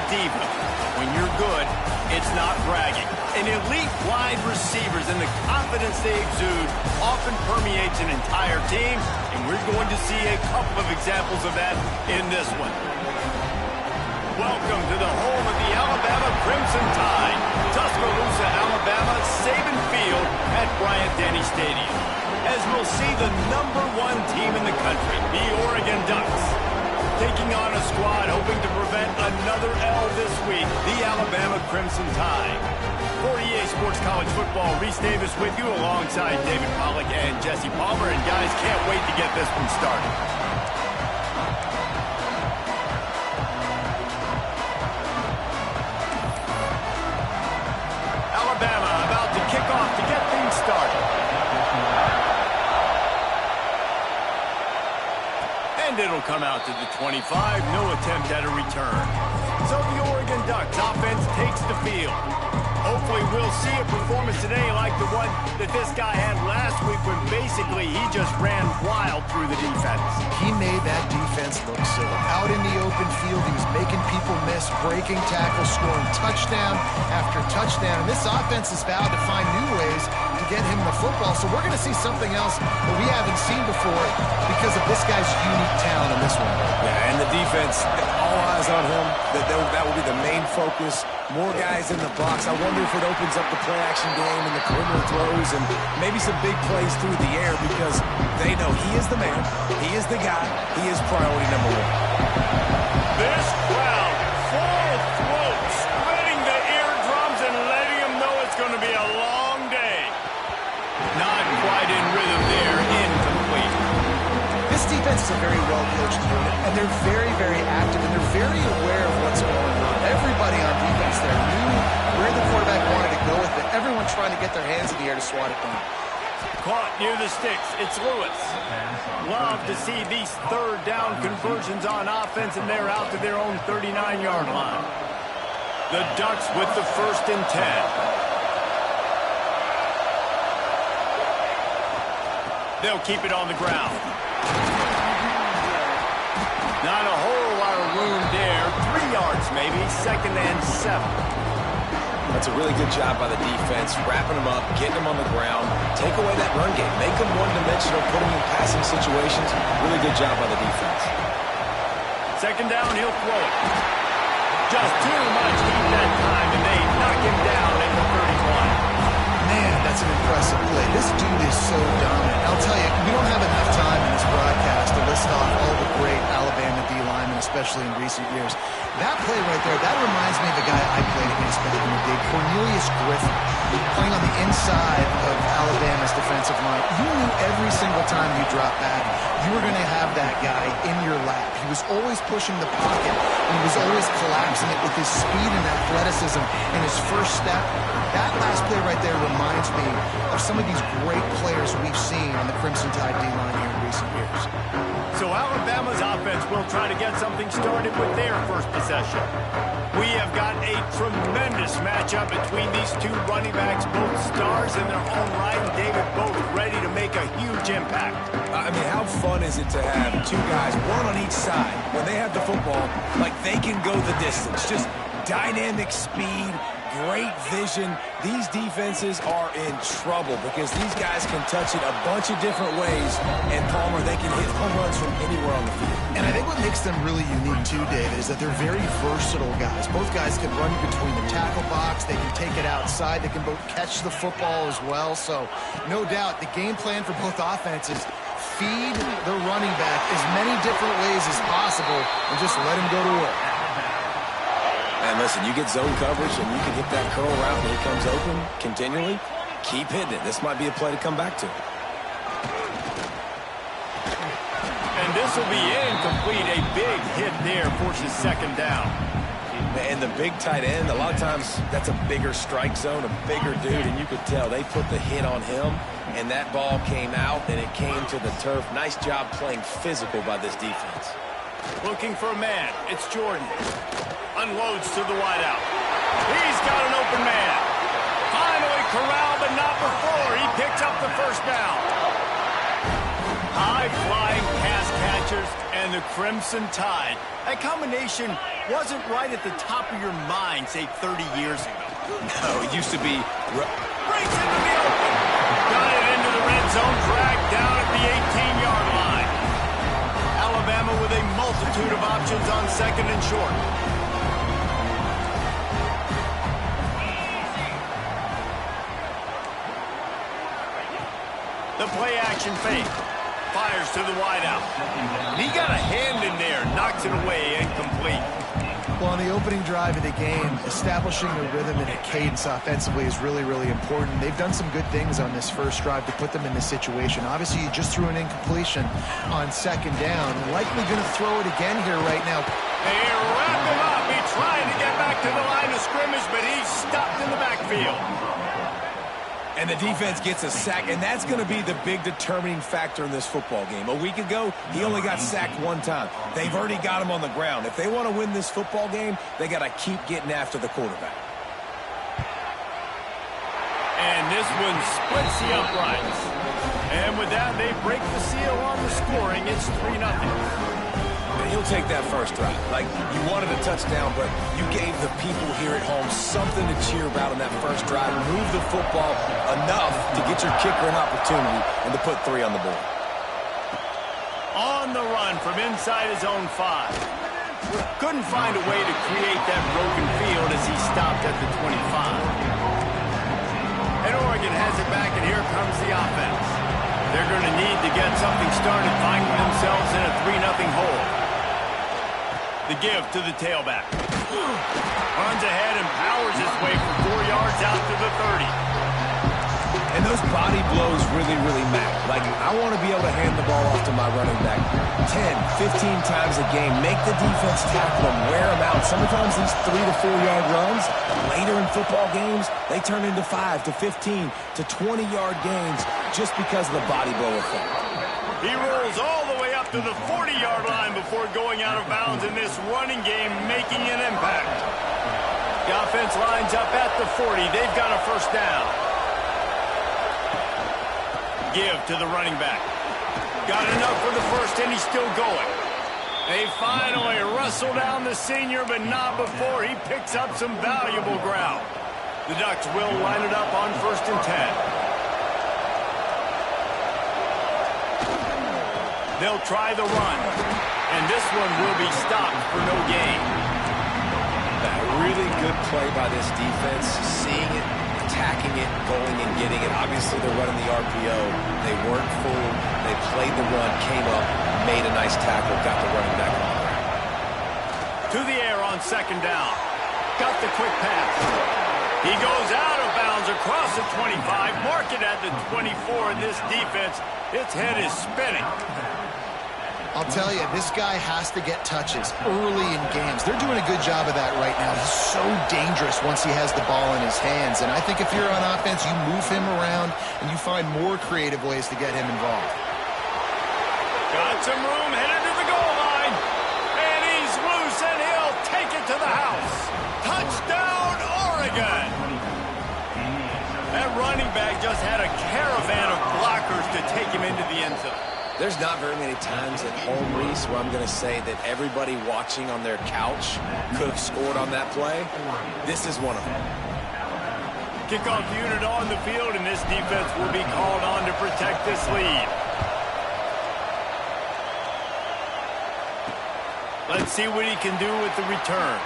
diva. When you're good, it's not bragging. And elite wide receivers and the confidence they exude often permeates an entire team, and we're going to see a couple of examples of that in this one. Welcome to the home of the Alabama Crimson Tide, Tuscaloosa, Alabama, Saban Field at Bryant-Denny Stadium, as we'll see the #1 team in the country, the Oregon Ducks, taking on a squad hoping to prevent another L this week, the Alabama Crimson Tide. For EA Sports College Football, Reese Davis with you alongside David Pollack and Jesse Palmer. And guys, can't wait to get this one started. Alabama about to kick off to get things started. And it'll come out to the 25, no attempt at a return. So the Oregon Ducks offense takes the field. Hopefully we'll see a performance today like the one that this guy had last week when basically he just ran wild through the defense. He made that defense look silly. Out in the open field, he was making people miss, breaking tackles, scoring touchdown after touchdown. And this offense has vowed to find new ways to get him the football. So we're going to see something else that we haven't seen before because of this guy's unique talent in this one. Yeah, and the defense, all eyes on him. That will be the main focus. More guys in the box. I wonder if it opens up the play-action game and the perimeter throws and maybe some big plays through the air because they know he is the man, he is the guy, he is priority #1. This crowd, full throat, spreading the eardrums and letting them know it's going to be a long day. Not quite in rhythm there, incomplete. This defense is a very well-coached unit, and they're very, very active, and they're very aware of what's going on. Everybody on defense there knew where the quarterback wanted to go with it. Everyone trying to get their hands in the air to swat it down. Caught near the sticks. It's Lewis. Love to see these third down conversions on offense, and they're out to their own 39-yard line. The Ducks with the 1st and 10. They'll keep it on the ground. Not a whole lot of room there. 3 yards maybe. 2nd and 7. That's a really good job by the defense, wrapping them up, getting them on the ground, take away that run game, make them one-dimensional, put them in passing situations. Really good job by the defense. 2nd down, he'll throw it. Just too much heat that time, and they knock him down at the 31. Man, that's an impressive play. This dude is so dominant. I'll tell you, we don't have enough time in this broadcast to list off all the great Alabama D-linemen, especially in recent years. That play right there, that reminds me of the guy I played against back in the day, Cornelius Griffin, playing on the inside of Alabama's defensive line. You knew every single time you dropped back, you were going to have that guy in your lap. He was always pushing the pocket. He was always collapsing it with his speed and athleticism and his first step. That last play right there reminds me of some of these great players we've seen on the Crimson Tide D-line here in recent years. So Alabama's offense will try to get something started with their first possession. We have got a tremendous matchup between these two running backs, both stars in their own right, and David, both ready to make a huge impact. I mean, how fun is it to have two guys, one on each side, when they have the football, like they can go the distance. Just dynamic speed, great vision. These defenses are in trouble because these guys can touch it a bunch of different ways, and Palmer, they can hit home runs from anywhere on the field. And I think what makes them really unique too, David, is that they're very versatile guys. Both guys can run between the tackle box, they can take it outside, they can both catch the football as well. So no doubt the game plan for both offenses, feed the running back as many different ways as possible and just let him go to work. And listen, you get zone coverage and you can hit that curl route and he comes open continually. Keep hitting it. This might be a play to come back to. And this will be incomplete. A big hit there forces 2nd down. And the big tight end, a lot of times that's a bigger strike zone, a bigger dude, and you could tell they put the hit on him, and that ball came out, and it came to the turf. Nice job playing physical by this defense. Looking for a man. It's Jordan. Unloads to the wideout. He's got an open man. Finally corralled, but not before. He picks up the 1st down. High-flying pass catch Chargers and the Crimson Tide. That combination wasn't right at the top of your mind, say, 30 years ago. No, it used to be... Breaks into the open. Got it into the red zone, dragged down at the 18-yard line. Alabama with a multitude of options on second and short. The play-action fake. Fires to the wideout. He got a hand in there, knocks it away, incomplete. Well, on the opening drive of the game, establishing a rhythm and a cadence offensively is really, really important. They've done some good things on this first drive to put them in this situation. Obviously, you just threw an incompletion on second down. Likely going to throw it again here right now. They wrap him up. He tried to get back to the line of scrimmage, but he's stopped in the backfield. And the defense gets a sack, and that's going to be the big determining factor in this football game. A week ago, he only got sacked one time. They've already got him on the ground. If they want to win this football game, they got to keep getting after the quarterback. And this one splits the uprights. And with that, they break the seal on the scoring. It's 3-0. He'll take that first drive. Like, you wanted a touchdown, but you gave the people here at home something to cheer about on that first drive. Move the football enough to get your kicker an opportunity and to put 3 on the board. On the run from inside his own 5. Couldn't find a way to create that broken field as he stopped at the 25. And Oregon has it back, and here comes the offense. They're going to need to get something started, finding themselves in a 3-0 hole. The give to the tailback. Runs ahead and powers his way for 4 yards out to the 30. And those body blows really, really matter. Like, I want to be able to hand the ball off to my running back 10, 15 times a game. Make the defense tackle them, wear them out. Sometimes these 3 to 4 yard runs, later in football games, they turn into 5 to 15 to 20 yard gains just because of the body blow effect. He rolls all the way up to the 40-yard line before going out of bounds in this running game, making an impact. The offense lines up at the 40. They've got a first down. Give to the running back. Got enough for the first, and he's still going. They finally wrestle down the senior, but not before he picks up some valuable ground. The Ducks will line it up on 1st and 10. They'll try the run, and this one will be stopped for no gain. A really good play by this defense, seeing it, attacking it, going and getting it. Obviously, they're running the RPO. They weren't fooled. They played the run, came up, made a nice tackle, got the running back on the ground. To the air on 2nd down. Got the quick pass. He goes out of bounds across the 25, mark it at the 24, and this defense, its head is spinning. I'll tell you, this guy has to get touches early in games. They're doing a good job of that right now. He's so dangerous once he has the ball in his hands. And I think if you're on offense, you move him around and you find more creative ways to get him involved. Got some room, headed to the goal line. And he's loose, and he'll take it to the house. Touchdown, Oregon! That running back just had a caravan of blockers to take him into the end zone. There's not very many times at home, Reese, where I'm going to say that everybody watching on their couch could have scored on that play. This is one of them. Kickoff unit on the field, and this defense will be called on to protect this lead. Let's see what he can do with the return.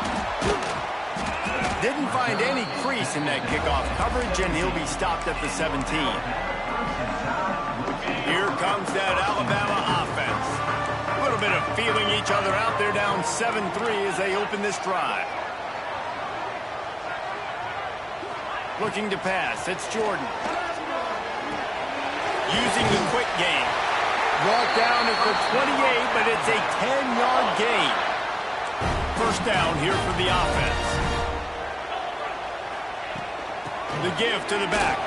Didn't find any crease in that kickoff coverage, and he'll be stopped at the 17. Here comes that Alabama offense. A little bit of feeling each other out there, down 7-3 as they open this drive. Looking to pass, it's Jordan. Using the quick game. Brought down at the 28, but it's a 10-yard gain. First down here for the offense. The give to the back.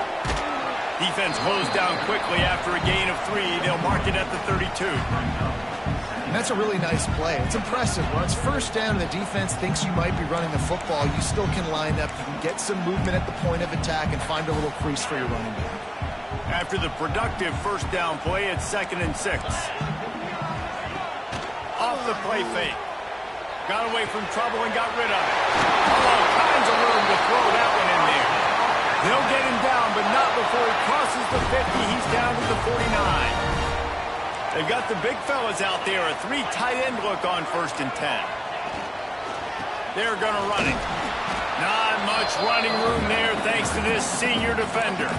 Defense closed down quickly after a gain of 3. They'll mark it at the 32. And that's a really nice play. It's impressive. When it's first down and the defense thinks you might be running the football, you still can line up. You can get some movement at the point of attack and find a little crease for your running back. After the productive first down play, it's 2nd and 6. the play fake. Got away from trouble and got rid of it. All kinds of room to throw that one in there. They'll get him down, but not before he crosses the 50. He's down to the 49. They've got the big fellas out there. A 3 tight end look on 1st and 10. They're going to run it. Not much running room there thanks to this senior defender.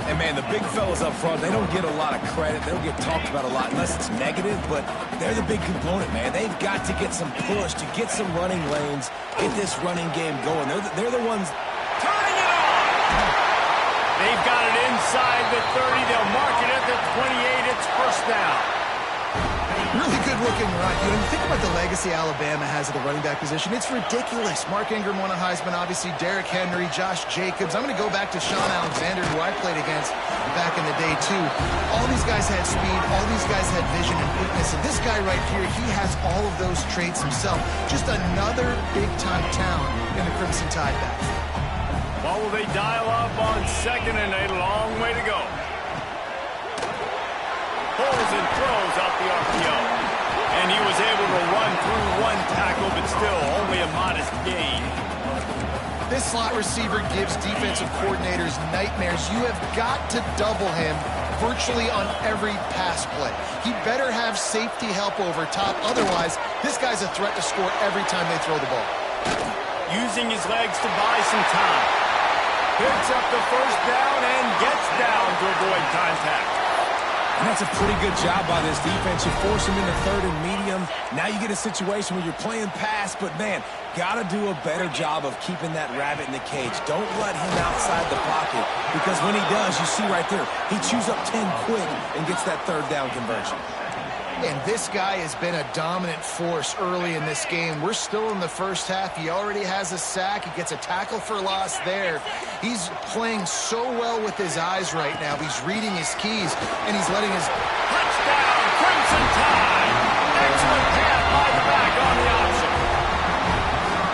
And, man, the big fellas up front, they don't get a lot of credit. They don't get talked about a lot unless it's negative, but they're the big component, man. They've got to get some push, to get some running lanes, get this running game going. They're the ones turning it on. They've got it inside the 30. They'll mark it at the 28. It's 1st down. Really good-looking run. You know, you think about the legacy Alabama has at the running back position, it's ridiculous. Mark Ingram won a Heisman, obviously Derrick Henry, Josh Jacobs. I'm going to go back to Sean Alexander, who I played against back in the day, too. All these guys had speed. All these guys had vision and quickness. And this guy right here, he has all of those traits himself. Just another big-time talent in the Crimson Tide backfield. Well, will they dial up on 2nd and a long way to go? Pulls and throws out the RPO. And he was able to run through 1 tackle, but still only a modest gain. This slot receiver gives defensive coordinators nightmares. You have got to double him virtually on every pass play. He better have safety help over top. Otherwise, this guy's a threat to score every time they throw the ball. Using his legs to buy some time. Picks up the 1st down and gets down to avoid contact. And that's a pretty good job by this defense. You force him into 3rd and medium. Now you get a situation where you're playing pass, but, man, got to do a better job of keeping that rabbit in the cage. Don't let him outside the pocket, because when he does, you see right there, he chews up 10 quick and gets that 3rd down conversion. And this guy has been a dominant force early in this game. We're still in the 1st half. He already has a sack. He gets a tackle for loss there. He's playing so well with his eyes right now. He's reading his keys, and he's letting his... Touchdown, Crimson Tide! Excellent pass by the back on the option.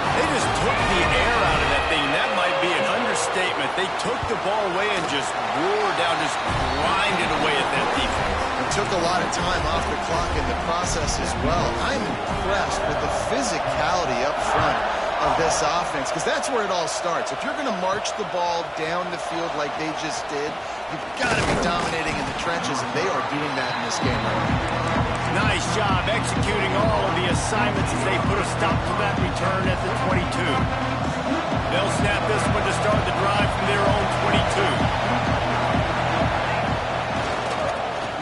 They just took the air out of that thing. That might be an understatement. They took the ball away and just roared down, just grinded away at that defense. It took a lot of time off the clock in the process as well. I'm impressed with the physicality up front of this offense, because that's where it all starts. If you're going to march the ball down the field like they just did, you've got to be dominating in the trenches, and they are doing that in this game right now. Nice job executing all of the assignments as they put a stop to that return at the 22. They'll snap this one to start the drive from their own 22.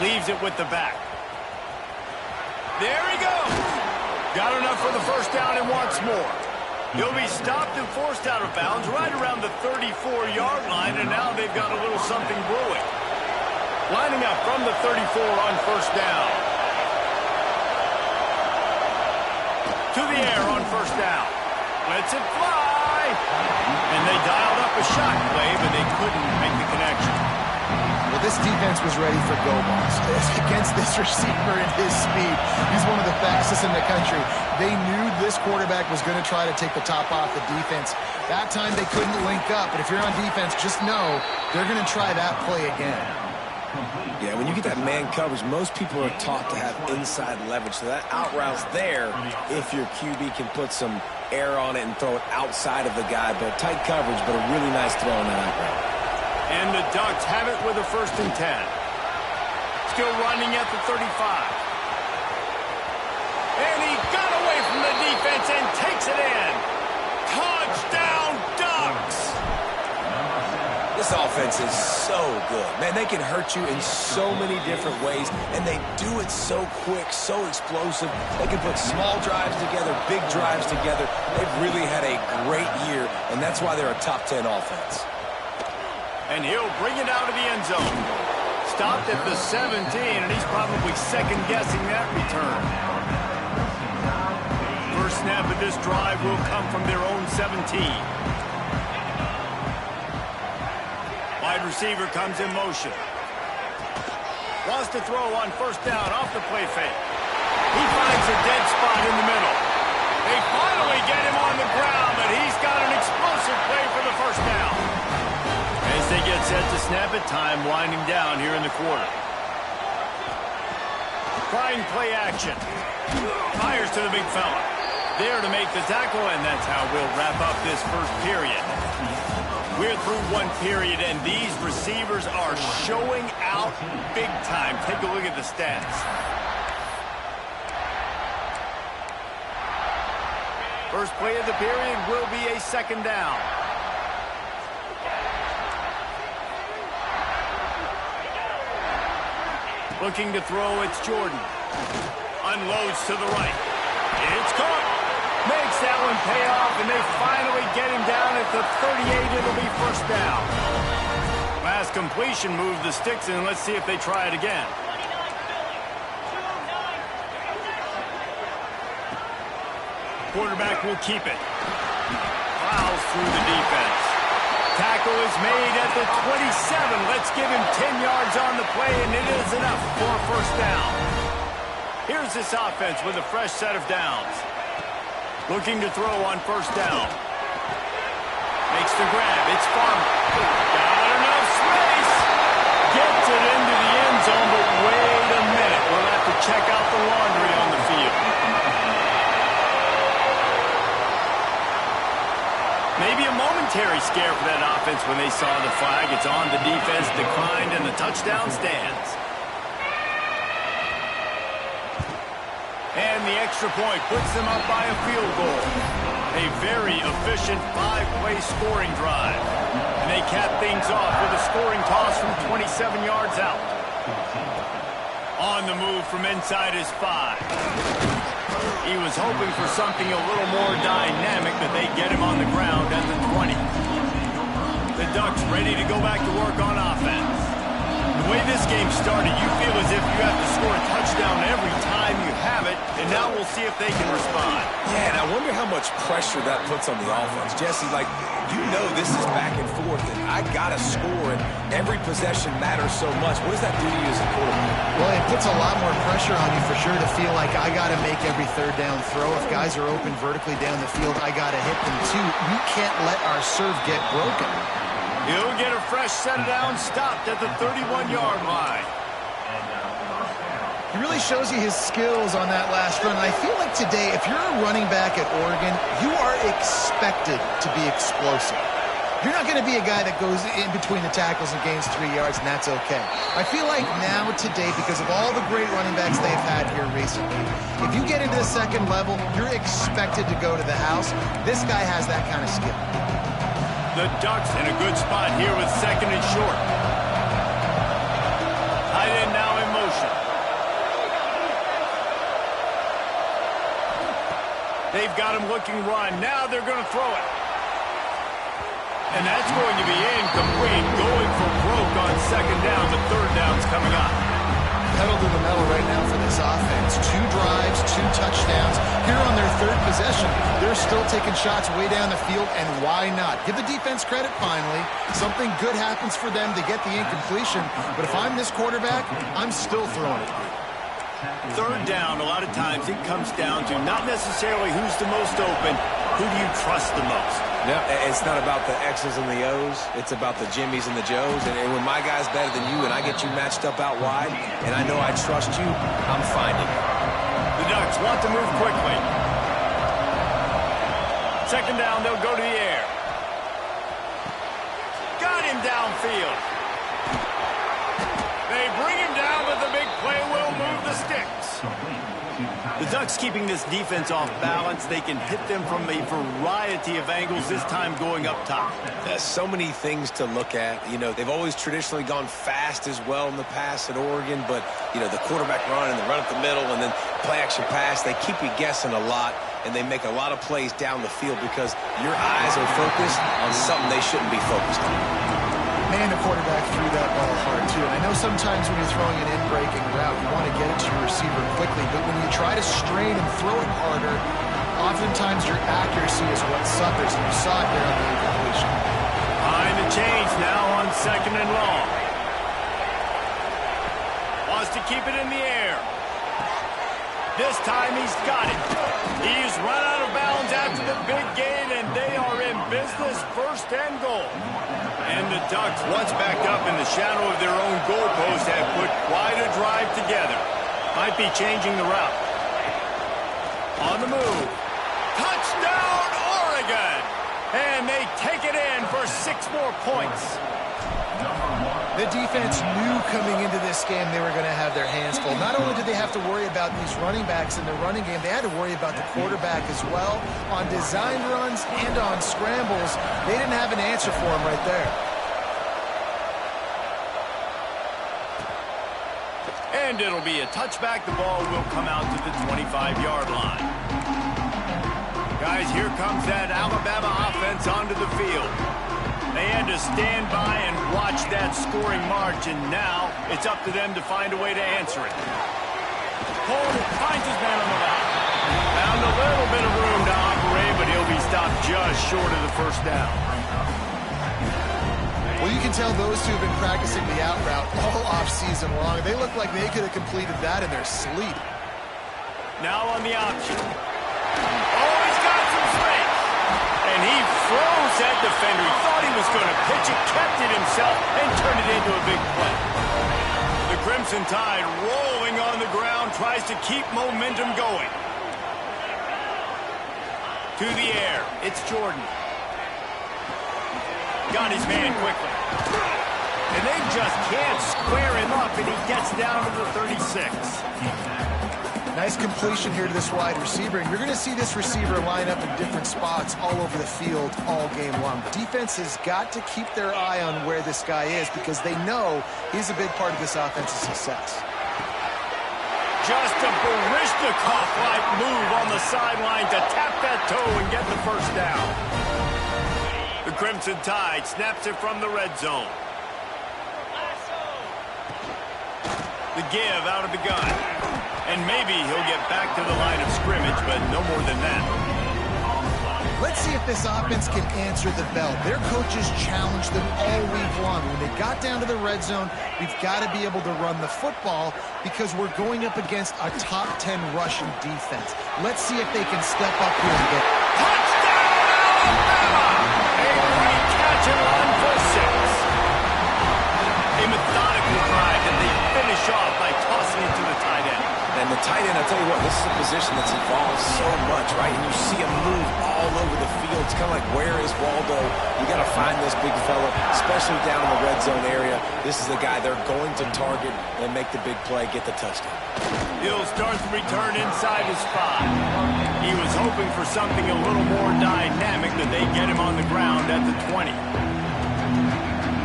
Leaves it with the back. There he goes. Got enough for the 1st down and wants more. He'll be stopped and forced out of bounds right around the 34-yard line, and now they've got a little something brewing. Lining up from the 34 on 1st down. To the air on 1st down. Lets it fly. And they dialed up a shot play, but they couldn't make the connection. Well, this defense was ready for go balls against this receiver and his speed. He's one of the fastest in the country. They knew this quarterback was going to try to take the top off the defense. That time they couldn't link up, but if you're on defense, just know they're going to try that play again. Yeah, when you get that man coverage, most people are taught to have inside leverage. So that out route's there if your QB can put some air on it and throw it outside of the guy. But tight coverage, but a really nice throw on that out route. And the Ducks have it with a 1st and 10. Still running at the 35. And he got away from the defense and takes it in. Touchdown, Ducks! This offense is so good. Man, they can hurt you in so many different ways, and they do it so quick, so explosive. They can put small drives together, big drives together. They've really had a great year, and that's why they're a top 10 offense. And he'll bring it out of the end zone. Stopped at the 17, and he's probably second-guessing that return. First snap of this drive will come from their own 17. Wide receiver comes in motion. Wants to throw on 1st down off the play fake. He finds a dead spot in the middle. They finally get him on the ground, but he's got an explosive play for the 1st down. As they get set to snap it, time winding down here in the quarter. Trying showing play action. Fires to the big fella. There to make the tackle, and that's how we'll wrap up this first period. We're through one period, and these receivers are showing out big time. Take a look at the stats. First play of the period will be a second down. Looking to throw, it's Jordan. Unloads to the right. It's caught. Makes that one pay off, and they finally get him down at the 38. It'll be first down. Last completion moved the sticks, and let's see if they try it again. Quarterback will keep it. Plows through the defense. Tackle is made at the 27. Let's give him 10 yards on the play, and it is enough for a first down. Here's this offense with a fresh set of downs. Looking to throw on first down. Makes the grab. It's Farmer. Got enough space. Gets it into the end zone, but wait a minute. We'll have to check out the laundry on the field. Maybe a momentary scare for that offense when they saw the flag. It's on, the defense declined, and the touchdown stands. And the extra point puts them up by a field goal. A very efficient 5-play scoring drive. And they cap things off with a scoring toss from 27 yards out. On the move from inside his 5. He was hoping for something a little more dynamic, but they get him on the ground at the 20. The Ducks ready to go back to work on offense. The way this game started, you feel as if you have to score a touchdown every time you have it, and now we'll see if they can respond. Yeah, and I wonder how much pressure that puts on the offense. Jesse, like, you know this is back and forth, and I got to score, and every possession matters so much. What does that do to you as a quarterback? Well, it puts a lot more pressure on you for sure to feel like I got to make every third down throw. If guys are open vertically down the field, I got to hit them too. We can't let our serve get broken. He'll get a fresh set of downs stopped at the 31-yard line. He really shows you his skills on that last run. And I feel like today, if you're a running back at Oregon, you are expected to be explosive. You're not going to be a guy that goes in between the tackles and gains 3 yards, and that's okay. I feel like now, today, because of all the great running backs they've had here recently, if you get into the second level, you're expected to go to the house. This guy has that kind of skill. The Ducks in a good spot here with second and short. Tight end now in motion. They've got him looking run. Now they're going to throw it. And that's going to be incomplete. Going for broke on second down. The third down's coming up. Pedal to the metal right now for this offense. 2 drives, 2 touchdowns. Here on their third possession, they're still taking shots way down the field, and why not? Give the defense credit finally. Something good happens for them to get the incompletion, but if I'm this quarterback, I'm still throwing it. Third down, a lot of times it comes down to not necessarily who's the most open, who do you trust the most? No, it's not about the X's and the O's. It's about the Jimmys and the Joes. And when my guy's better than you and I get you matched up out wide, and I know I trust you, I'm finding it. The Ducks want to move quickly. Second down, they'll go to the air. Got him downfield. They bring him down, but the big play will move the sticks. The Ducks keeping this defense off balance. They can hit them from a variety of angles, this time going up top. There's so many things to look at. You know, they've always traditionally gone fast as well in the past at Oregon, but, you know, the quarterback run and the run up the middle and then play action pass, they keep you guessing a lot, and they make a lot of plays down the field because your eyes are focused on something they shouldn't be focused on. Man, the quarterback threw that ball hard, too. And I know sometimes when you're throwing an in-breaking route, you want to get it to your receiver quickly. But when you try to strain and throw it harder, oftentimes your accuracy is what suffers. And you saw it there on the incompletion. Behind the change now on second and long. Wants to keep it in the air. This time he's got it. He's run out of bounds after the big gain, and they are in business, first and goal. And the Ducks, once back up in the shadow of their own goalpost, have put quite a drive together. Might be changing the route. On the move. Touchdown, Oregon! And they take it in for 6 more points. The defense knew coming into this game they were going to have their hands full. Not only did they have to worry about these running backs in the running game, they had to worry about the quarterback as well. On designed runs and on scrambles, they didn't have an answer for him right there. And it'll be a touchback. The ball will come out to the 25-yard line. Guys, here comes that Alabama offense onto the field. They had to stand by and watch that scoring margin. Now it's up to them to find a way to answer it. Cole finds his man on the line. Found a little bit of room to operate, but he'll be stopped just short of the first down. Well, you can tell those two have been practicing the out route all off-season long. They look like they could have completed that in their sleep. Now on the option. Oh, he's got some space. And he froze that defender. He thought he was going to pitch it, kept it himself, and turned it into a big play. The Crimson Tide rolling on the ground, tries to keep momentum going. To the air. It's Jordan. Got his man quickly. And they just can't square him up, and he gets down to the 36. Nice completion here to this wide receiver, and you're going to see this receiver line up in different spots all over the field all game long. Defense has got to keep their eye on where this guy is because they know he's a big part of this offense's success. Just a Baryshnikov-like move on the sideline to tap that toe and get the first down. The Crimson Tide snaps it from the red zone. The give out of the gun. And maybe he'll get back to the line of scrimmage, but no more than that. Let's see if this offense can answer the bell. Their coaches challenged them all week long. When they got down to the red zone, we've got to be able to run the football because we're going up against a top 10 rushing defense. Let's see if they can step up here and get touchdown, Alabama! A great catch and run for 6. A methodical drive that they finish off by tossing it to the tight end. And the tight end, I'll tell you what, this is a position that's evolved so much, right? And you see him move all over the field. It's kind of like, where is Waldo? You got to find this big fella, especially down in the red zone area. This is the guy they're going to target and make the big play, get the touchdown. He'll start the return inside his 5. He was hoping for something a little more dynamic, that they get him on the ground at the 20.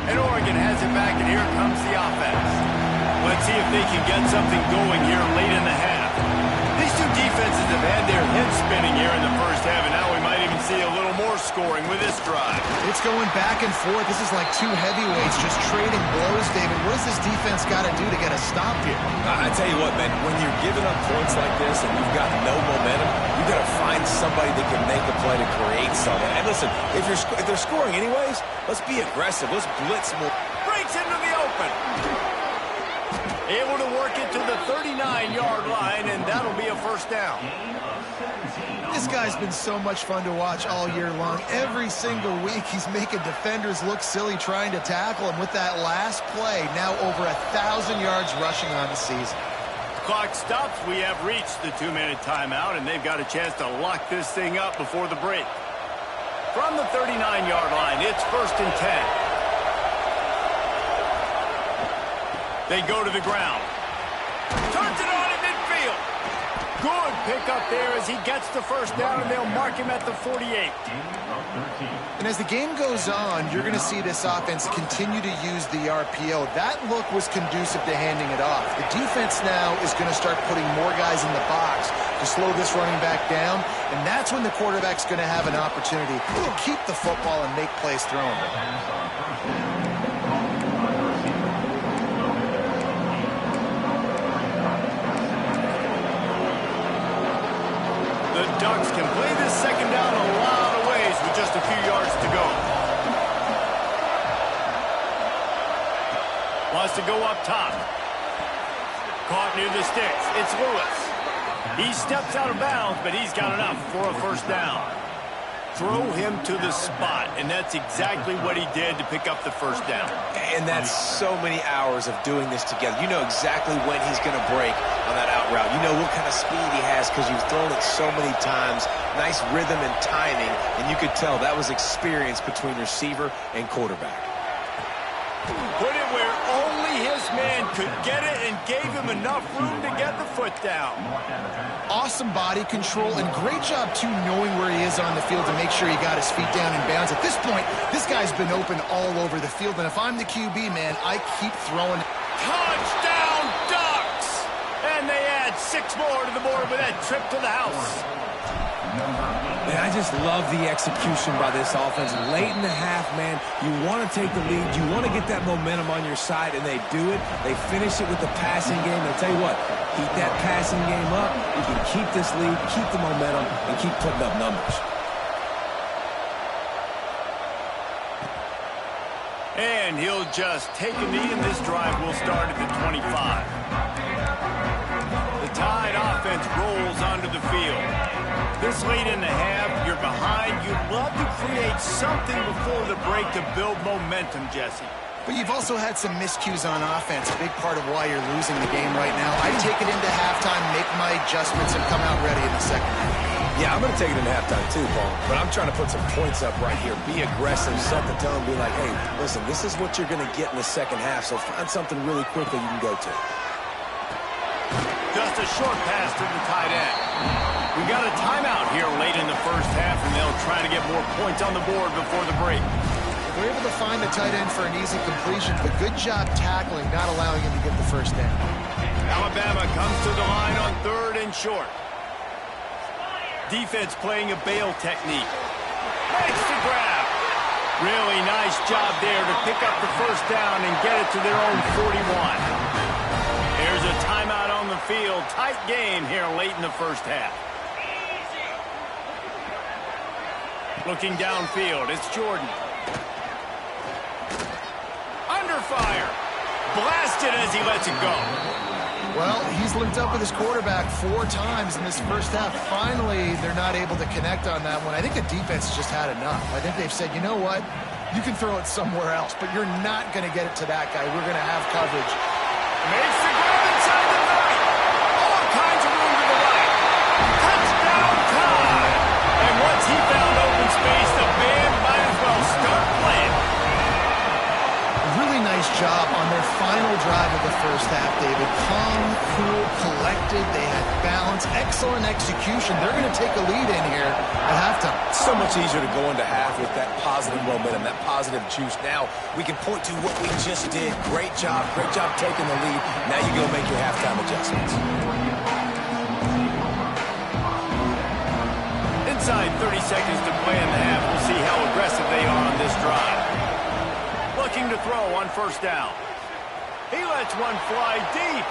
And Oregon has it back, and here comes the offense. Let's see if they can get something going here late in the half. These two defenses have had their heads spinning here in the first half, and now we might even see a little more scoring with this drive. It's going back and forth. This is like two heavyweights just trading blows, David. What does this defense got to do to get a stop here? I tell you what, man, when you're giving up points like this and you've got no momentum, you've got to find somebody that can make a play to create something. And listen, if they're scoring anyways, let's be aggressive. Let's blitz more. Breaks into the open. Able to work it to the 39-yard line, and that'll be a first down. This guy's been so much fun to watch all year long. Every single week, he's making defenders look silly trying to tackle him. With that last play, now over 1,000 yards rushing on the season. Clock stops. We have reached the 2-minute timeout, and they've got a chance to lock this thing up before the break. From the 39-yard line, it's 1st and 10. They go to the ground. Turns it on in midfield. Good pickup there as he gets the first down, and they'll mark him at the 48. And as the game goes on, you're going to see this offense continue to use the RPO. That look was conducive to handing it off. The defense now is going to start putting more guys in the box to slow this running back down, and that's when the quarterback's going to have an opportunity to keep the football and make plays thrown. The Ducks can play this second down a lot of ways with just a few yards to go. Wants to go up top. Caught near the sticks. It's Lewis. He steps out of bounds, but he's got enough for a first down. throw him to the spot, and that's exactly what he did to pick up the first down. And that's so many hours of doing this together. You know exactly when he's going to break on that out route. You know what kind of speed he has because you've thrown it so many times. Nice rhythm and timing, and you could tell that was experience between receiver and quarterback. Put it where only his man could get it and gave him enough room to get the foot down. Awesome body control and great job, too, knowing where he is on the field to make sure he got his feet down in bounds. At this point, this guy's been open all over the field, and if I'm the QB, man, I keep throwing. Touchdown, Ducks! And they add 6 more to the board with that trip to the house. Man, I just love the execution by this offense. Late in the half, man, you want to take the lead. You want to get that momentum on your side, and they do it. They finish it with the passing game. I'll tell you what, keep that passing game up. You can keep this lead, keep the momentum, and keep putting up numbers. And he'll just take a knee, and this drive will start at the 25. The Tide offense rolls onto the field. This late in the half, you're behind. You'd love to create something before the break to build momentum, Jesse. But you've also had some miscues on offense, a big part of why you're losing the game right now. I take it into halftime, make my adjustments, and come out ready in the second half. Yeah, I'm going to take it in halftime too, Paul. But I'm trying to put some points up right here. Be aggressive, set the tone, be like, hey, listen, this is what you're going to get in the second half, so find something really quickly you can go to. Just a short pass to the tight end. We got a timeout here late in the first half, and they'll try to get more points on the board before the break. They're able to find the tight end for an easy completion, but good job tackling, not allowing him to get the first down. Alabama comes to the line on 3rd and short. Defense playing a bail technique. Makes the grab. Really nice job there to pick up the first down and get it to their own 41. There's a timeout on the field. Tight game here late in the first half. Looking downfield, it's Jordan. Under fire. Blasted as he lets it go. Well, he's linked up with his quarterback 4 times in this first half. Finally, they're not able to connect on that one. I think the defense just had enough. I think they've said, you know what? You can throw it somewhere else, but you're not going to get it to that guy. We're going to have coverage. Makes the grab inside the 30. All kinds of room to the right. Touchdown time. And once he found open space, the band might as well start playing. Really nice job on their final drive of the first half, David. Calm, cool, collected. They had balance. Excellent execution. They're going to take a lead in here at halftime. So much easier to go into half with that positive momentum, that positive juice. Now we can point to what we just did. Great job taking the lead. Now you go make your halftime adjustments. Inside 30 seconds to play in the half. We'll see how aggressive they are on this drive. Looking to throw on first down. He lets one fly deep.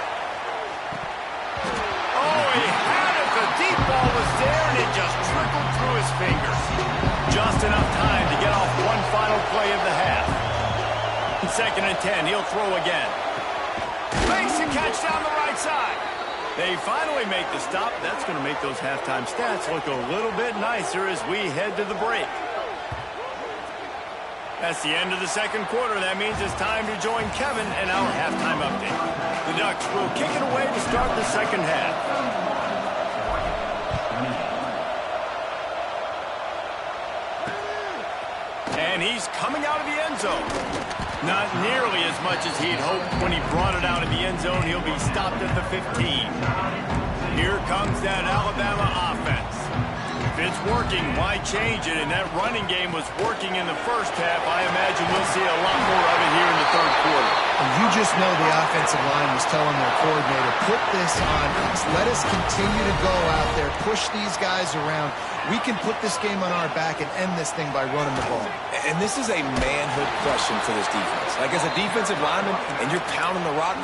Oh, he had it. The deep ball was there, and it just trickled through his fingers. Just enough time to get off one final play of the half. 2nd and 10. He'll throw again. Makes the catch down the right side. They finally make the stop. That's going to make those halftime stats look a little bit nicer as we head to the break. That's the end of the second quarter. That means it's time to join Kevin and our halftime update. The Ducks will kick it away to start the second half. And he's coming out of the end zone. Not nearly as much as he'd hoped when he brought it out of the end zone. He'll be stopped at the 15. Here comes that Alabama offense. If it's working, why change it? And that running game was working in the first half. I imagine we'll see a lot more of it here in the third quarter. And you just know the offensive line was telling their coordinator, put this on us. Let us continue to go out there, push these guys around. We can put this game on our back and end this thing by running the ball. And this is a manhood question for this defense. Like, as a defensive lineman, and you're pounding the rock,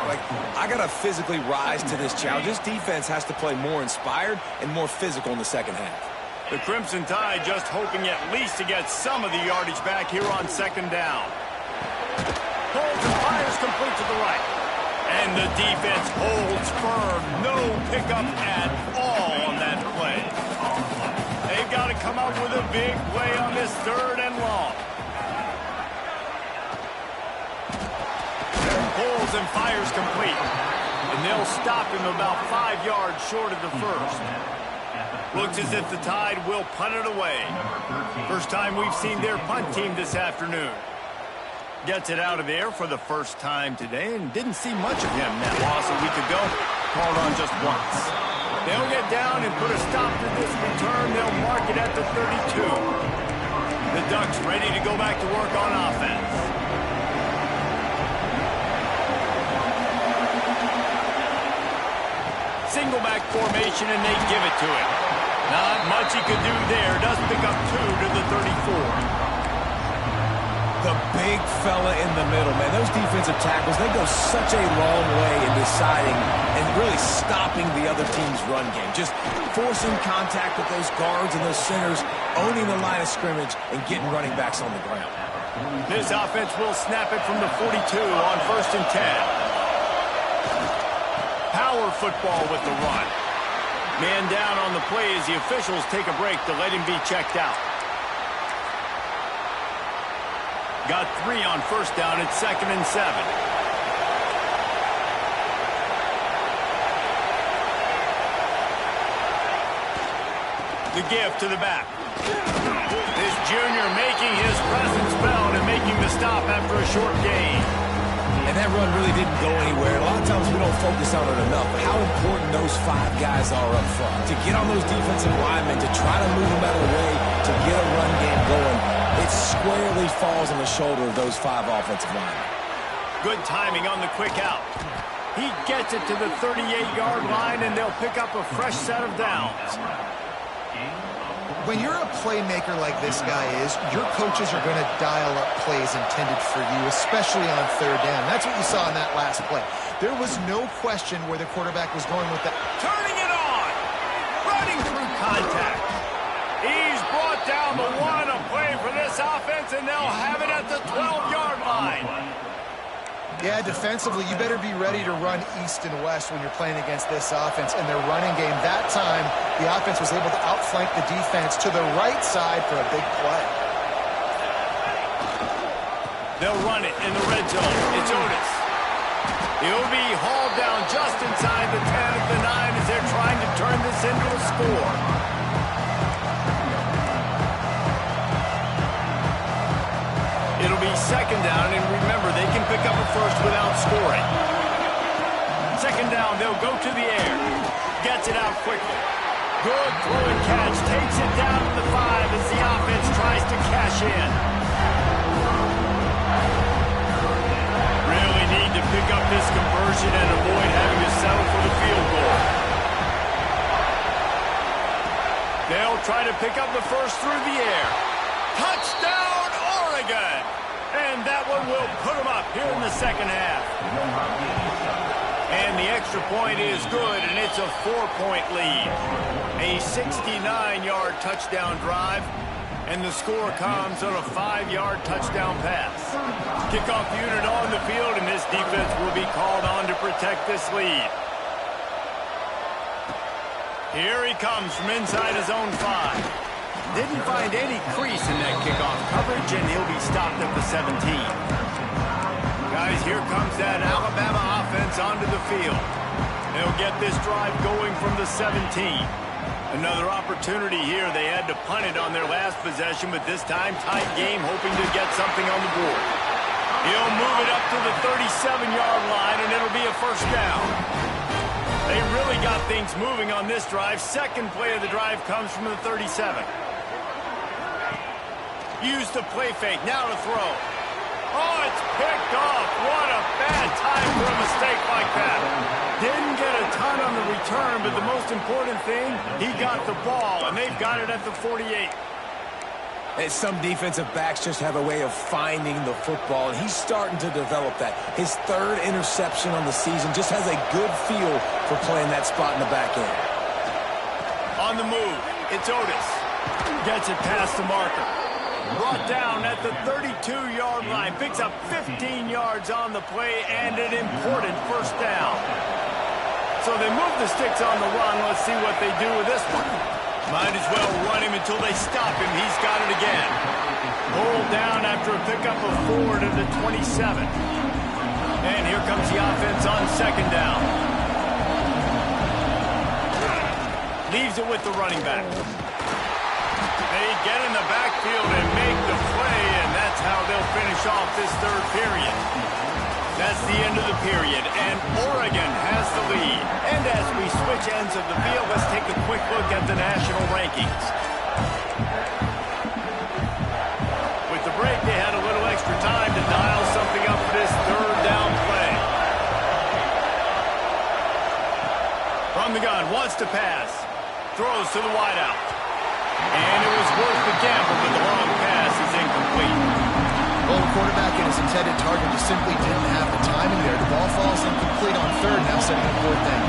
like, I got to physically rise to this challenge. This defense has to play more inspired and more physical in the second half. The Crimson Tide just hoping at least to get some of the yardage back here on second down. Holds and fires complete to the right. And the defense holds firm. No pickup at all on that play. They got to come up with a big play on this 3rd and long. Pulls and fires complete. And they'll stop him about 5 yards short of the first. Looks as if the Tide will punt it away. First time we've seen their punt team this afternoon. Gets it out of there for the first time today and didn't see much of him that loss a week ago. Called on just once. They'll get down and put a stop to this return. They'll mark it at the 32. The Ducks ready to go back to work on offense. Single back formation, and they give it to him. Not much he could do there. Does pick up 2 to the 34. The big fella in the middle, man. Those defensive tackles, they go such a long way in deciding and really stopping the other team's run game. Just forcing contact with those guards and those centers, owning the line of scrimmage, and getting running backs on the ground. This offense will snap it from the 42 on 1st and 10. Power football with the run. Man down on the play as the officials take a break to let him be checked out. Got 3 on 1st down at 2nd and 7. The give to the back. This junior making his presence felt and making the stop after a short gain. And that run really didn't go anywhere. A lot of times we don't focus on it enough, but how important those 5 guys are up front. To get on those defensive linemen, to try to move them out of the way, to get a run game going, it squarely falls on the shoulder of those 5 offensive linemen. Good timing on the quick out. He gets it to the 38-yard line, and they'll pick up a fresh set of downs. When you're a playmaker like this guy is, your coaches are going to dial up plays intended for you, especially on 3rd down. That's what you saw in that last play. There was no question where the quarterback was going with that. Turning it on. Running through contact. He's brought down the 1, a play for this offense, and they'll have it at the 12-yard line. Yeah, defensively, you better be ready to run east and west when you're playing against this offense and their running game. That time, the offense was able to outflank the defense to the right side for a big play. They'll run it in the red zone. It's Otis. He'll be hauled down just inside the 10 at the 9 as they're trying to turn this into a score. It'll be 2nd down, and remember, they can pick up a first without scoring. 2nd down, they'll go to the air. Gets it out quickly. Good throw and catch. Takes it down to the 5 as the offense tries to cash in. Really need to pick up this conversion and avoid having to settle for the field goal. They'll try to pick up the first through the air. Touchdown, Oregon! And that one will put them up here in the 2nd half. And the extra point is good, and it's a 4-point lead. A 69-yard touchdown drive, and the score comes on a 5-yard touchdown pass. Kickoff unit on the field, and this defense will be called on to protect this lead. Here he comes from inside his own 5. Didn't find any crease in that kickoff coverage, and he'll be stopped at the 17. Guys, here comes that Alabama offense onto the field. They'll get this drive going from the 17. Another opportunity here. They had to punt it on their last possession, but this time tight game, hoping to get something on the board. He'll move it up to the 37-yard line, and it'll be a 1st down. They really got things moving on this drive. 2nd play of the drive comes from the 37. Use the play fake. Now to throw. Oh, it's picked off. What a bad time for a mistake like that. Didn't get a ton on the return, but the most important thing, he got the ball, and they've got it at the 48. And some defensive backs just have a way of finding the football, and he's starting to develop that. His 3rd interception on the season, just has a good feel for playing that spot in the back end. On the move, it's Otis. Gets it past the marker. Brought down at the 32-yard line. Picks up 15 yards on the play and an important 1st down. So they move the sticks on the run. Let's see what they do with this one. Might as well run him until they stop him. He's got it again. Pulled down after a pickup of 4 to the 27. And here comes the offense on second down. Leaves it with the running back. They get in the backfield and make the play, and that's how they'll finish off this third period. That's the end of the period, and Oregon has the lead. And as we switch ends of the field, let's take a quick look at the national rankings. With the break, they had a little extra time to dial something up for this third down play. From the gun, wants to pass. Throws to the wideout. And it was worth the gamble, but the long pass is incomplete. Well, the quarterback and his intended target just simply didn't have the timing there. The ball falls incomplete on third, now setting up fourth down.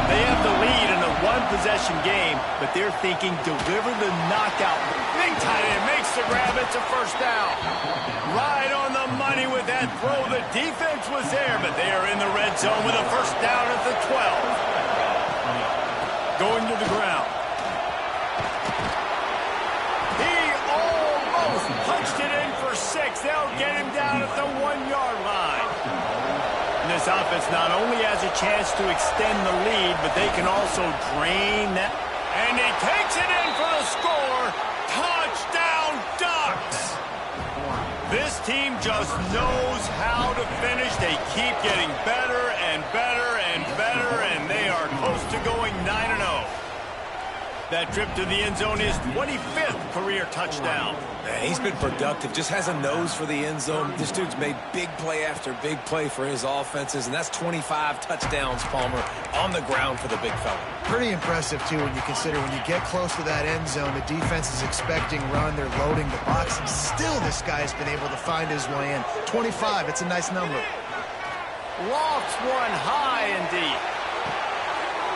They have the lead in a one-possession game, but they're thinking deliver the knockout. Big tight end makes the grab. It's a first down. Right on the money with that throw. The defense was there, but they are in the red zone with a first down at the 12. Going to the ground. He almost punched it in for 6. They'll get him down at the 1-yard line. And this offense not only has a chance to extend the lead, but they can also drain that. And he takes it in for the score. Touchdown, Ducks! This team just knows how to finish. They keep getting better and better and better, and they are close to going 9-0. That trip to the end zone is 25th career touchdown. Man, he's been productive, just has a nose for the end zone. This dude's made big play after big play for his offenses, and that's 25 touchdowns, Palmer, on the ground for the big fella. Pretty impressive, too, when you consider when you get close to that end zone, the defense is expecting run, they're loading the box, and still this guy's been able to find his way in. 25, it's a nice number. Lofts one high and deep.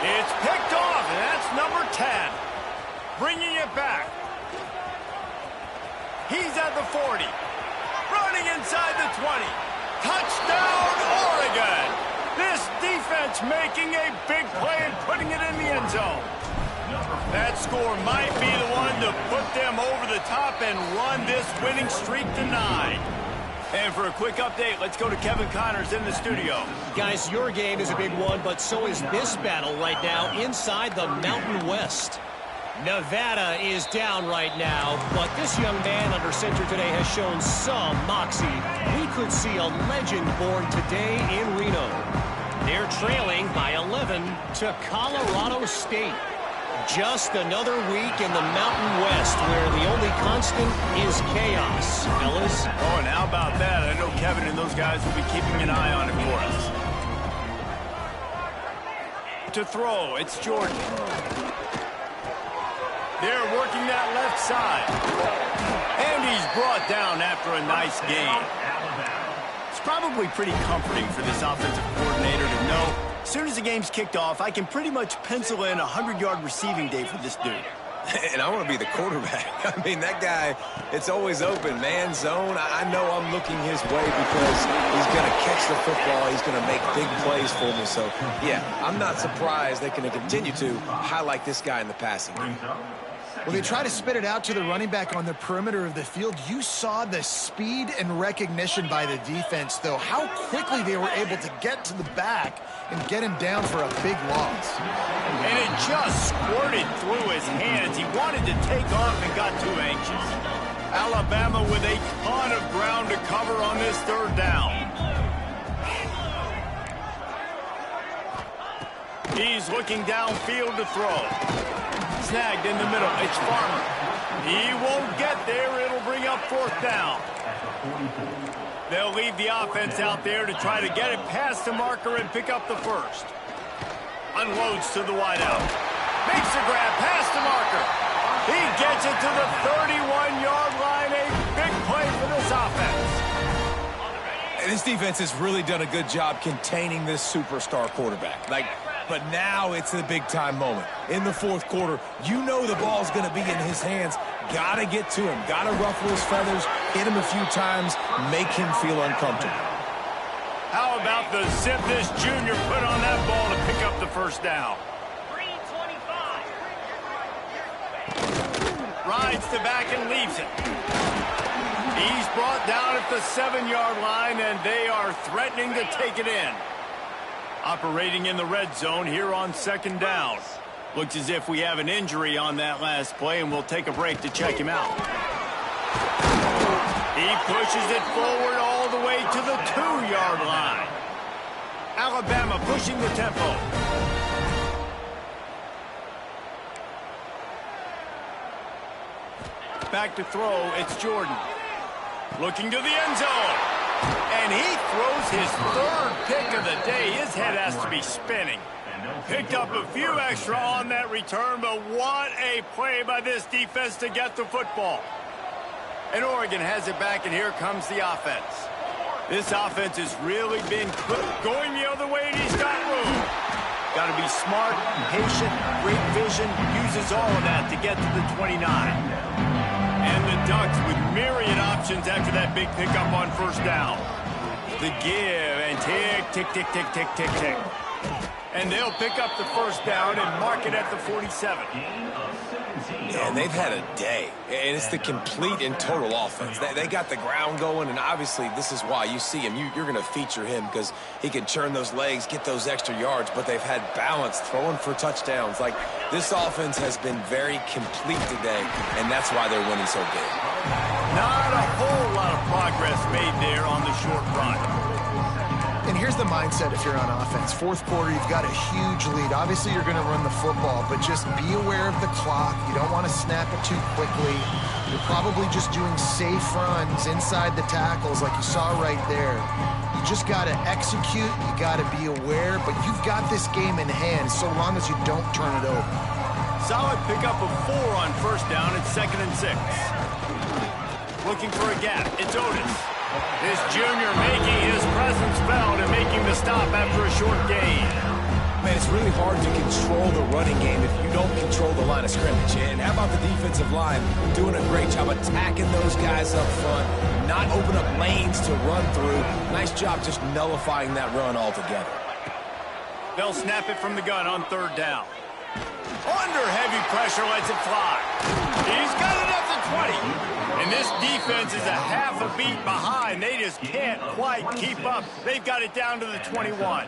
It's picked off, and that's number 10. Bringing it back. He's at the 40. Running inside the 20. Touchdown, Oregon! This defense making a big play and putting it in the end zone. That score might be the one to put them over the top and run this winning streak to 9. And for a quick update, let's go to Kevin Connors in the studio. Guys, your game is a big one, but so is this battle right now inside the Mountain West. Nevada is down right now, but this young man under center today has shown some moxie. We could see a legend born today in Reno. They're trailing by 11 to Colorado State. Just another week in the Mountain West where the only constant is chaos, fellas. Oh, and how about that? I know Kevin and those guys will be keeping an eye on it for us. To throw, it's Jordan. They're working that left side. And he's brought down after a nice gain. It's probably pretty comforting for this offensive coordinator to know as soon as the game's kicked off, I can pretty much pencil in a 100-yard receiving day for this dude. And I want to be the quarterback. I mean, that guy, it's always open, man, zone. I know I'm looking his way because he's going to catch the football. He's going to make big plays for me. So, yeah, I'm not surprised they can continue to highlight this guy in the passing game. When they try to spit it out to the running back on the perimeter of the field, you saw the speed and recognition by the defense, though, how quickly they were able to get to the back and get him down for a big loss. And it just squirted through his hands. He wanted to take off and got too anxious. Alabama with a ton of ground to cover on this third down. He's looking downfield to throw. Snagged in the middle. It's Farmer. He won't get there. It'll bring up fourth down. They'll leave the offense out there to try to get it past the marker and pick up the first. Unloads to the wideout. Makes the grab past the marker. He gets it to the 31-yard line. A big play for this offense. And this defense has really done a good job containing this superstar quarterback. But now it's the big-time moment. In the fourth quarter, you know the ball's going to be in his hands. Got to get to him. Got to ruffle his feathers, hit him a few times, make him feel uncomfortable. How about the zip this junior put on that ball to pick up the first down? rides the back and leaves it. He's brought down at the 7-yard line, and they are threatening to take it in. Operating in the red zone here on 2nd down. Looks as if we have an injury on that last play, and we'll take a break to check him out. He pushes it forward all the way to the 2-yard line. Alabama pushing the tempo. Back to throw, it's Jordan. Looking to the end zone. And he throws his 3rd pick of the day. His head has to be spinning. Picked up a few extra on that return, but what a play by this defense to get the football. And Oregon has it back, and here comes the offense. This offense has really been going the other way, and he's got room. Got to be smart, patient, great vision, uses all of that to get to the 29. And the Ducks with myriad options after that big pickup on 1st down. The give, and tick, tick, tick, tick, tick, tick, tick. And they'll pick up the 1st down and mark it at the 47. Yeah, they've had a day, and it's the complete and total offense. They got the ground going, and obviously this is why you see him. You're going to feature him because he can churn those legs, get those extra yards, but they've had balance, throwing for touchdowns. Like, this offense has been very complete today, and that's why they're winning so big. Not a whole lot of progress made there on the short run. And here's the mindset if you're on offense. 4th quarter, you've got a huge lead. Obviously, you're going to run the football, but just be aware of the clock. You don't want to snap it too quickly. You're probably just doing safe runs inside the tackles like you saw right there. You just got to execute. You got to be aware, but you've got this game in hand so long as you don't turn it over. Solid pickup of 4 on 1st down. It's 2nd and 6. Looking for a gap. It's Otis. This junior making his presence felt and making the stop after a short gain. Man, it's really hard to control the running game if you don't control the line of scrimmage. And how about the defensive line doing a great job attacking those guys up front, not open up lanes to run through. Nice job just nullifying that run altogether. They'll snap it from the gun on 3rd down. Under heavy pressure, lets it fly. He's got it at the 20. And this defense is a half a beat behind. They just can't quite keep up. They've got it down to the 21.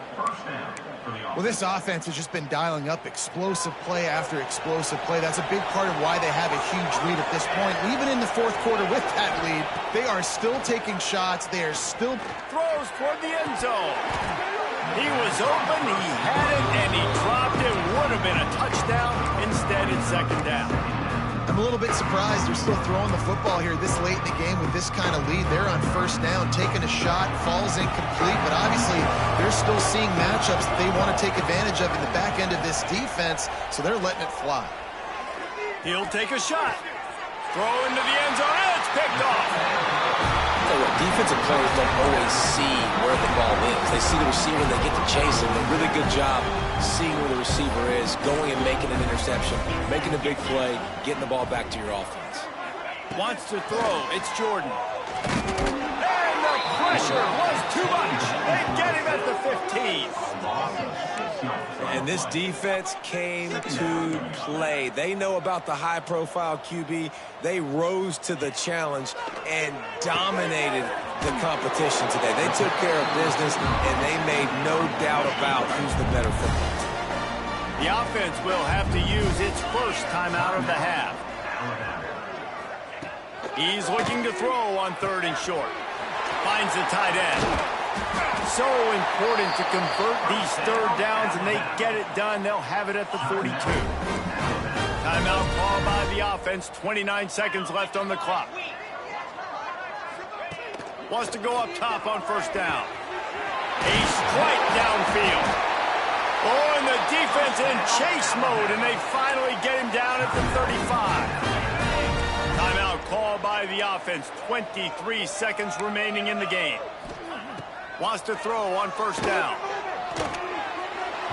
Well, this offense has just been dialing up explosive play after explosive play. That's a big part of why they have a huge lead at this point. Even in the 4th quarter with that lead, they are still taking shots. They are still... Throws toward the end zone. He was open, he had it, and he dropped it. Would have been a touchdown. Instead, it's 2nd down. I'm a little bit surprised they're still throwing the football here this late in the game with this kind of lead. They're on 1st down, taking a shot, falls incomplete, but obviously they're still seeing matchups that they want to take advantage of in the back end of this defense, so they're letting it fly. He'll take a shot. Throw into the end zone, and it's picked off. Defensive players don't always see where the ball is. They see the receiver, they get to chase him. A really good job seeing where the receiver is, going and making an interception, making a big play, getting the ball back to your offense. Wants to throw. It's Jordan. And the pressure was too much. They get him at the 15. And this defense came to play. They know about the high-profile QB. They rose to the challenge and dominated the competition today. They took care of business, and they made no doubt about who's the better football team. The offense will have to use its 1st timeout of the half. He's looking to throw on 3rd and short. Finds the tight end. So important to convert these 3rd downs, and they get it done. They'll have it at the 42. Timeout called by the offense. 29 seconds left on the clock. Wants to go up top on 1st down. A strike downfield. Oh, and the defense in chase mode, and they finally get him down at the 35. Timeout called by the offense. 23 seconds remaining in the game. Wants to throw on 1st down.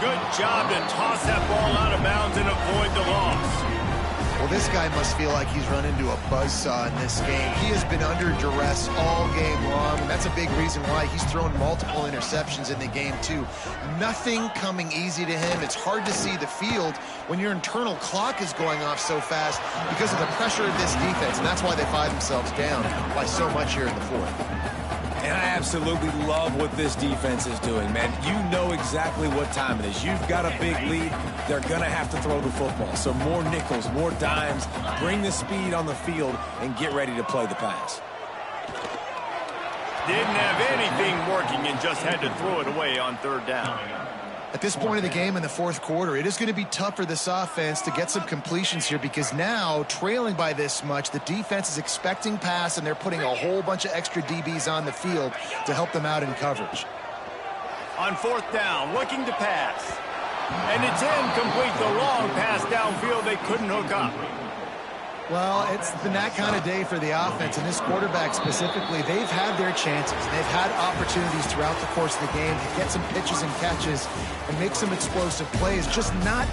Good job to toss that ball out of bounds and avoid the loss. Well, this guy must feel like he's run into a buzzsaw in this game. He has been under duress all game long, and that's a big reason why he's thrown multiple interceptions in the game, too. Nothing coming easy to him. It's hard to see the field when your internal clock is going off so fast because of the pressure of this defense, and that's why they find themselves down by so much here in the fourth. And I absolutely love what this defense is doing, man. You know exactly what time it is. You've got a big lead. They're going to have to throw the football. So more nickels, more dimes, bring the speed on the field, and get ready to play the pass. Didn't have anything working and just had to throw it away on third down. At this point of the game in the fourth quarter, it is going to be tough for this offense to get some completions here because now, trailing by this much, the defense is expecting pass, and they're putting a whole bunch of extra DBs on the field to help them out in coverage. On fourth down, looking to pass. And it's incomplete, the long pass downfield they couldn't hook up. Well, it's been that kind of day for the offense, and this quarterback specifically, they've had their chances. They've had opportunities throughout the course of the game to get some pitches and catches and make some explosive plays, just not